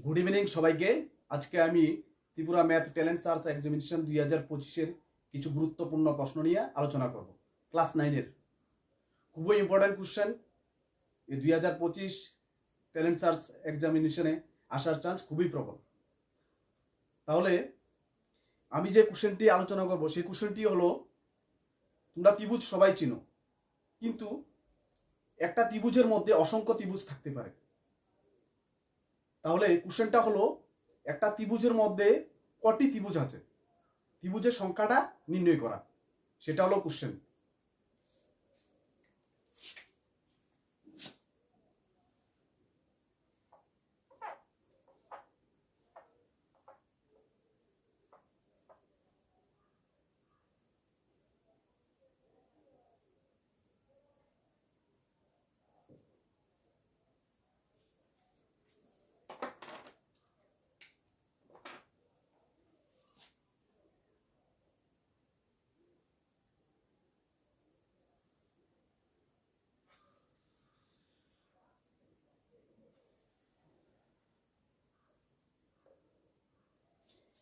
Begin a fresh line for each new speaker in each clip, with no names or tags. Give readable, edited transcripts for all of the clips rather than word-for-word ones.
Good evening সবাইকে। আজকে আমি Tripura math talent search examination 2025-এর কিছু গুরুত্বপূর্ণ প্রশ্ন নিয়ে আলোচনা করব। ক্লাস 9-এর খুবই ইম্পর্টেন্ট কোশ্চেন। এই 2025 ট্যালেন্ট সার্চ এক্সামিনেশনে আসার চান্স খুবই প্রবল। তাহলে আমি যে কোশ্চেনটি আলোচনা করব সেই কোশ্চেনটি হলো, তোমরা ত্রিভুজ সবাই চিনো, কিন্তু একটা ত্রিভুজের মধ্যে অসংখ্য ত্রিভুজ থাকতে পারে। তাহলে কোশ্চেনটা হলো, একটা ত্রিভুজের মধ্যে কটি ত্রিভুজ আছে, ত্রিভুজের সংখ্যাটা নির্ণয় করা, সেটা হলো কোশ্চেন।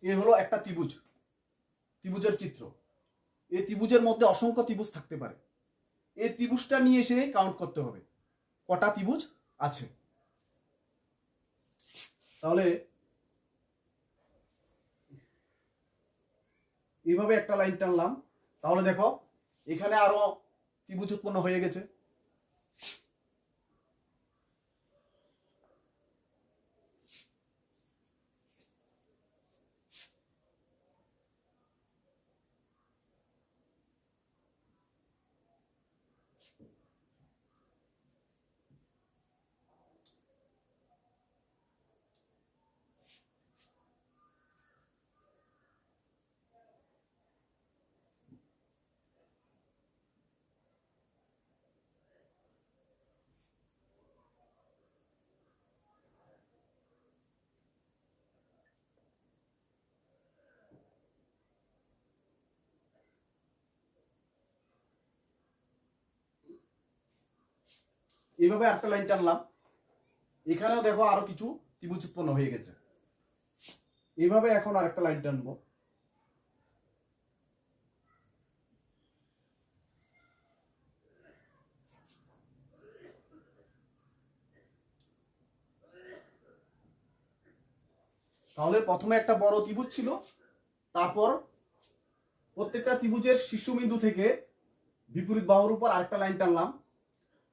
এ হলো একটা ত্রিভুজ, ত্রিভুজের চিত্র। এই ত্রিভুজের মধ্যে অসংখ্য ত্রিভুজ থাকতে পারে। এই ত্রিভুজটা নিয়ে এসে কাউন্ট করতে হবে কটা ত্রিভুজ আছে। তাহলে এইভাবে একটা লাইন টানলাম, তাহলে দেখো এখানে আরো ত্রিভুজ উৎপন্ন হয়ে গেছে। এইভাবে একটা লাইন টানলাম, এখানেও দেখো আরো কিছু ত্রিভুজ উৎপন্ন হয়ে গেছে। এইভাবে এখন আরেকটা লাইন টানবো, তাহলে প্রথমে একটা বড় ত্রিভুজ ছিল, তারপর প্রত্যেকটা ত্রিভুজের শীর্ষবিন্দু থেকে বিপরীত বাহুর উপর আরেকটা লাইন টানলাম।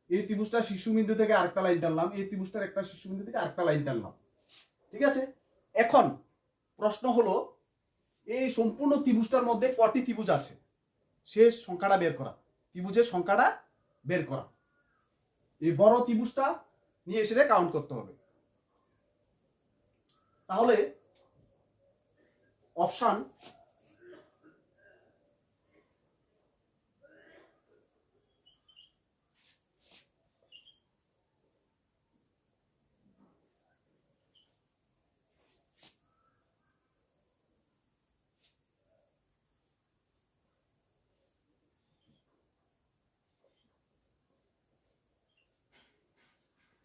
এই ত্রিভুজটা শীর্ষবিন্দু থেকে আরেকটা লাইন টানলাম, এই ত্রিভুজটার একটা শীর্ষবিন্দু থেকে আরেকটা লাইন টানলাম। ঠিক আছে, এখন প্রশ্ন হলো, এই সম্পূর্ণ ত্রিভুজটার মধ্যে কটি ত্রিভুজ আছে সে সংখ্যাটা বের করা, ত্রিভুজের সংখ্যাটা বের করা। এই বড় ত্রিভুজটা নিয়ে এসে কাউন্ট করতে হবে। তাহলে অপশন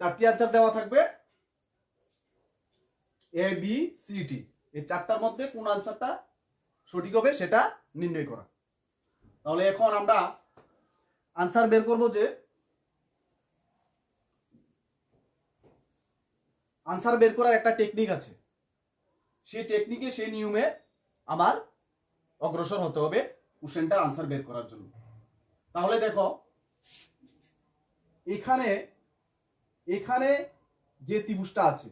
চারটি আনসার দেওয়া থাকবে, এ বি সি টি। এই চারটার মধ্যে কোন আনসারটা সঠিক হবে সেটা নির্ণয় করা। তাহলে এখন আমরা আনসার বের করব। যে আনসার বের করার একটা টেকনিক আছে, সেই টেকনিকে সেই নিয়মে আমার অগ্রসর হতে হবে কোশ্চেনটার আনসার বের করার জন্য। তাহলে দেখো এখানে এখানে যে ত্রিভুজটা আছে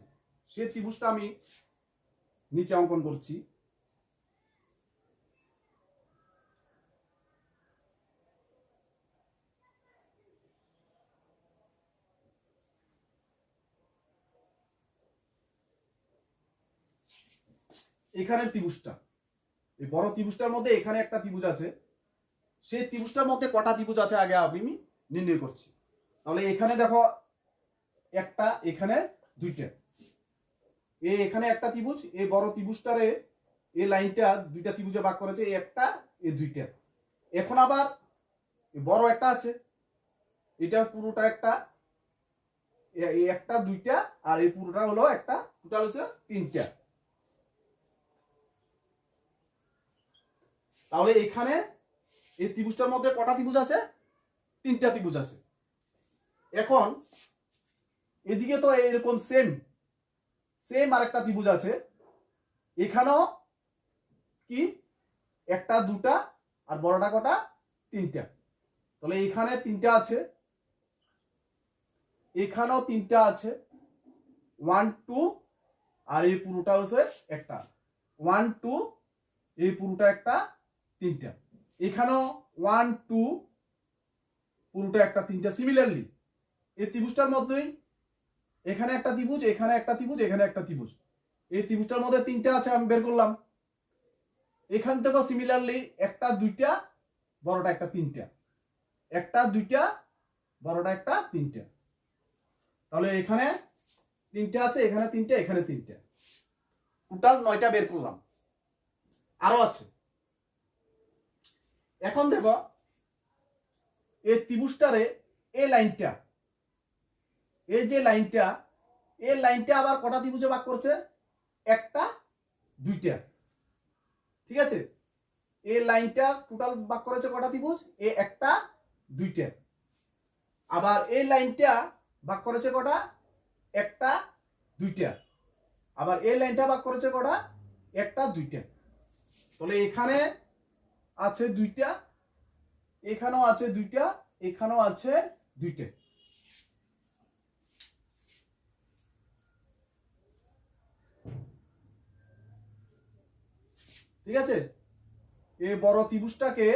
সেই ত্রিভুজটা আমি নিচে অঙ্কন করছি। এখানের ত্রিভুজটা, এই বড় ত্রিভুজটার মধ্যে এখানে একটা ত্রিভুজ আছে, সেই ত্রিভুজটার মধ্যে কটা ত্রিভুজ আছে আগে আমি নির্ণয় করছি। তাহলে এখানে দেখো একটা, এখানে দুইটা, এখানে একটা ত্রিভুজ, এই বড় ত্রিভুজটারে এই লাইনটা দুইটা ত্রিভুজে ভাগ করেছে, এই একটা এই দুইটা। এখন আবার বড় একটা আছে, এটা পুরোটা একটা, এই একটা দুইটা আর এই পুরোটা হলো একটা, টোটাল হচ্ছে তিনটা। তাহলে এখানে এই ত্রিভুজটার মধ্যে কটা ত্রিভুজ আছে? তিনটা ত্রিভুজ আছে। এখন এদিকে তো এরকম সেম সেম আরেকটা ত্রিভুজ আছে, এখানেও কি একটা দুটা আর বড়টা কটা? তিনটা। তাহলে এখানে তিনটা আছে, এখানেও তিনটা আছে, 1 2 আর এই পুরোটা হচ্ছে একটা, 1 2 এই পুরোটা একটা, তিনটা। এখানেও 1 2 পুরোটা একটা, তিনটা। সিমিলারলি এই ত্রিভুজটার মধ্যেই এখানে একটা ত্রিভুজ, এখানে একটা ত্রিভুজ, এখানে একটা ত্রিভুজ, এই ত্রিভুজটার মধ্যে তিনটা আছে, আমি বের করলাম। এখান থেকেও সিমিলারলি একটা দুইটা বড়টা একটা, তিনটা, একটা দুইটা বড়টা একটা, তিনটা। তাহলে এখানে তিনটা আছে, এখানে তিনটা, এখানে তিনটা, টোটাল 9টা বের করলাম। আরো আছে। এখন দেখো এই ত্রিভুজটারে এই লাইনটা, এই যে লাইনটা, এই লাইনটা আবার কটা ত্রিভুজে ভাগ করছে? একটা দুইটা। ঠিক আছে, এই লাইনটা টোটাল ভাগ করেছে কটা ত্রিভুজ? এই একটা দুইটা। আবার এই লাইনটা ভাগ করেছে কটা? একটা দুইটা। আবার এই লাইনটা ভাগ করেছে কটা? একটা দুইটা। তাহলে এখানে আছে দুইটা, এখানেও আছে দুইটা, এখানেও আছে দুইটা। ঠিক আছে, এই বড় ত্রিভুজটাকে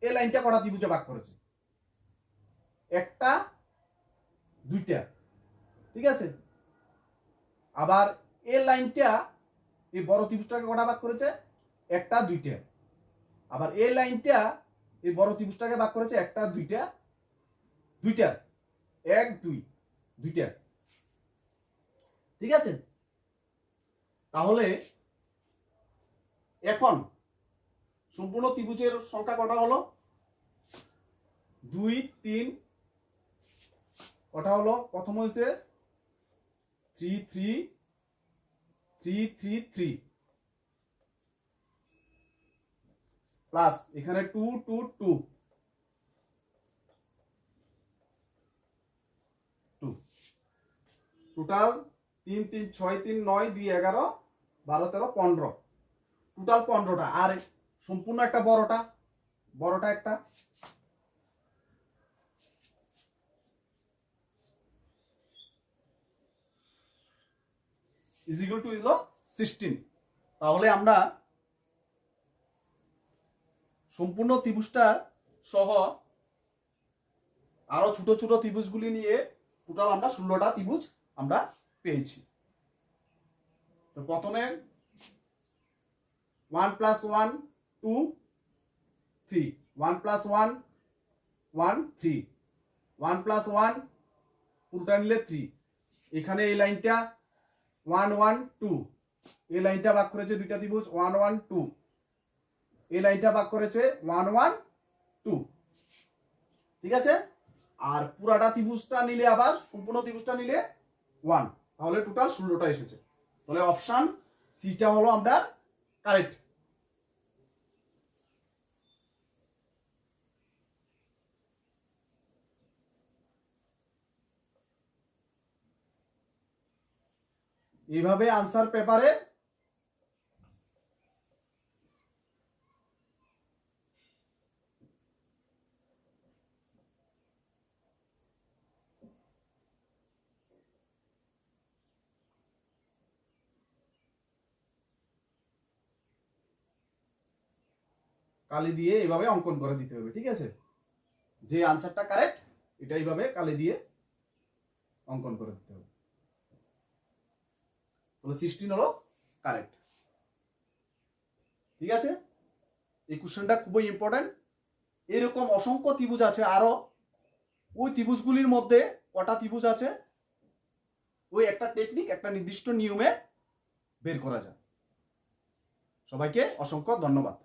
এই লাইনটা কটা ত্রিভুজে ভাগ করেছে? একটা দুইটা। ঠিক আছে, আবার এই লাইনটা এই বড় ত্রিভুজটাকে কটা ভাগ করেছে? একটা দুইটা। আবার এই লাইনটা এই বড় ত্রিভুজটাকে ভাগ করেছে একটা দুইটা, দুইটা, এক দুই, দুইটা। ঠিক আছে, তাহলে এখন সম্পূর্ণ ত্রিভুজের সংখ্যা কটা হলো? 2 3, কটা হলো? প্রথম হয়েছে 3 3 3 3 3 প্লাস এখানে 2 2 2 2, টোটাল 3 3 6 3 9 2 11 12 13 15, টোটাল 15টা। আর সম্পূর্ণ একটা বড়টা, বড়টা একটা, ইজ ইকুয়াল টু হলো 16। তাহলে আমরা সম্পূর্ণ ত্রিভুজটা সহ আরো ছোট ছোট ত্রিভুজগুলি নিয়ে টোটাল আমরা 16টা ত্রিভুজ আমরা পেয়েছি। তো প্রথমে 1 + 1 2 3, 1 + 1 1 3, 1 + 1 পুরোটা নিলে 3। এখানে এই লাইনটা 1 1 2, এই লাইনটা ভাগ করেছে দুইটা ত্রিভুজ 1 1 2, এই লাইনটা ভাগ করেছে 1 1 2। ঠিক আছে, আর পুরাটা ত্রিভুজটা নিলে, আবার সম্পূর্ণ ত্রিভুজটা নিলে 1, তাহলে টোটাল 16টা এসেছে। তাহলে অপশন সিটা হলো আমরা কারেক্ট। এইভাবে আনসার পেপারে কালি দিয়ে এইভাবে অঙ্কন করে দিতে হবে। ঠিক আছে, যে আনসারটা কারেক্ট এটা এইভাবে কালি দিয়ে অঙ্কন করে দিতে হবে। তাহলে 16 হলো কারেক্ট। ঠিক আছে, এই কোশ্চেনটা খুবই ইম্পর্টেন্ট। এরকম অসংখ্য ত্রিভুজ আছে আরো, ওই ত্রিভুজগুলির মধ্যে কটা ত্রিভুজ আছে ওই একটা টেকনিক, একটা নির্দিষ্ট নিয়মে বের করা যায়। সবাইকে অসংখ্য ধন্যবাদ।